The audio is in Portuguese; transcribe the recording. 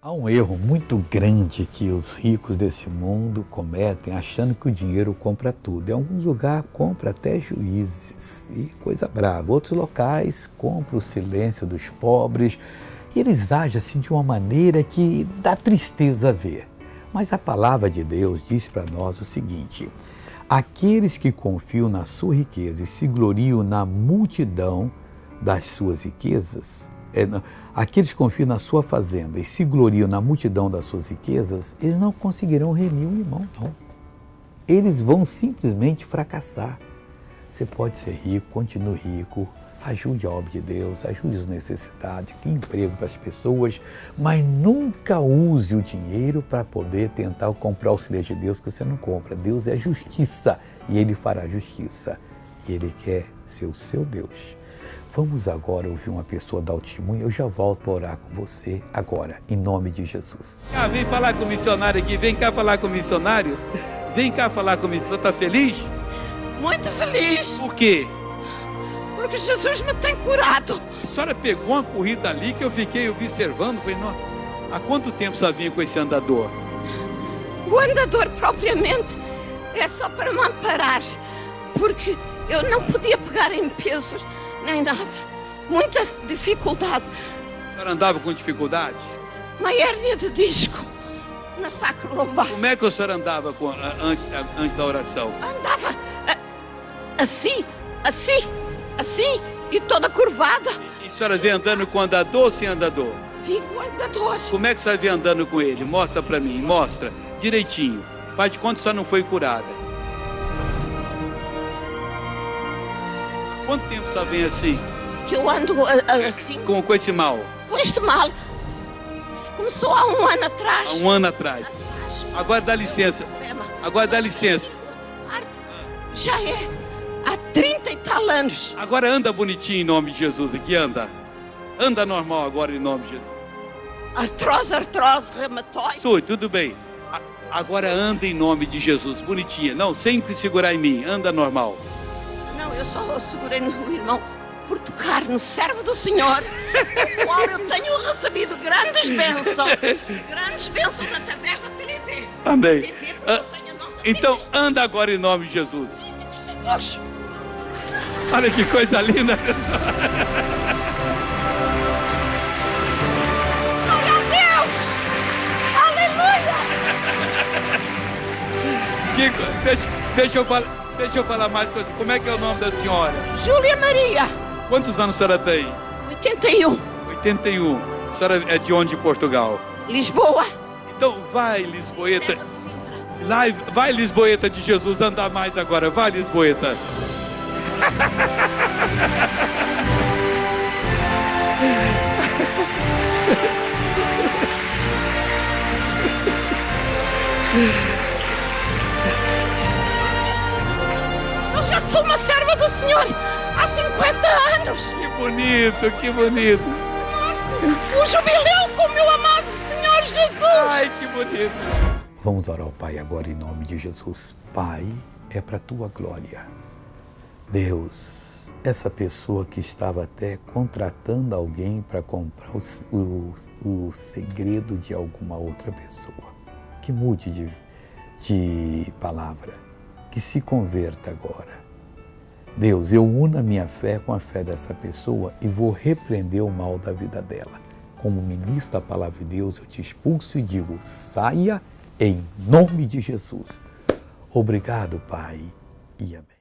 Há um erro muito grande que os ricos desse mundo cometem, achando que o dinheiro compra tudo. Em alguns lugares compra até juízes, e coisa brava. Outros locais compra o silêncio dos pobres. E eles agem assim de uma maneira que dá tristeza a ver. Mas a palavra de Deus diz para nós o seguinte: aqueles que confiam na sua riqueza e se gloriam na multidão das suas riquezas, aqueles que confiam na sua fazenda e se gloriam na multidão das suas riquezas, eles não conseguirão remir um irmão, não. Eles vão simplesmente fracassar. Você pode ser rico, continue rico, ajude a obra de Deus, ajude os necessitados, dê emprego para as pessoas, mas nunca use o dinheiro para poder tentar comprar o silêncio de Deus, que você não compra. Deus é justiça e Ele fará justiça. E Ele quer ser o seu Deus. Vamos agora ouvir uma pessoa dar o testemunho. Eu já volto para orar com você agora, em nome de Jesus. Vem falar com o missionário aqui, vem cá falar com o missionário. Vem cá falar comigo, você está feliz? Muito feliz. Por quê? Porque Jesus me tem curado. A senhora pegou uma corrida ali que eu fiquei observando, falei, nossa, há quanto tempo você vinha com esse andador? O andador propriamente é só para me amparar, porque eu não podia pegar em pesos, nem nada. Muita dificuldade. A senhora andava com dificuldade? Uma hérnia de disco na sacrolombar. Como é que a senhora andava antes da oração? Andava assim, e toda curvada. E a senhora vem andando com andador ou sem andador? Vi com andador. Como é que a senhora vem andando com ele? Mostra pra mim, mostra direitinho. Faz de conta que a senhora não foi curada. Quanto tempo a senhora vem assim? Que eu ando assim. Com esse mal? Com este mal. Começou há um ano atrás. Há um ano atrás. Agora dá licença. Agora dá licença. Já é há 30 e tal anos. Agora anda bonitinho em nome de Jesus aqui, anda. Anda normal agora em nome de Jesus. Artrose, reumatóide. Sui, tudo bem. Agora anda em nome de Jesus, bonitinha. Não, sem segurar em mim, anda normal. Não, eu só segurei no irmão por tocar no servo do Senhor, o qual eu tenho recebido grandes bênçãos através da TV. Amém. Então anda agora em nome de Jesus. Jesus. Olha que coisa linda. Glória a Deus! Aleluia! Deixa eu falar mais coisas. Como é que é o nome da senhora? Júlia Maria. Quantos anos a senhora tem? 81. 81. A senhora é de onde, de Portugal? Lisboa. Então vai, Lisboeta. Vai, Lisboeta de Jesus, andar mais agora. Vai, Lisboeta. Eu já sou uma serva do Senhor há 50 anos. Que bonito, que bonito. Nossa, o jubileu com o meu amado Senhor Jesus. Ai, que bonito. Vamos orar ao Pai agora em nome de Jesus. Pai, é para a tua glória. Deus, essa pessoa que estava até contratando alguém para comprar o segredo de alguma outra pessoa, que mude de palavra, que se converta agora. Deus, eu uno a minha fé com a fé dessa pessoa e vou repreender o mal da vida dela. Como ministro da palavra de Deus, eu te expulso e digo, saia em nome de Jesus. Obrigado, Pai, e amém.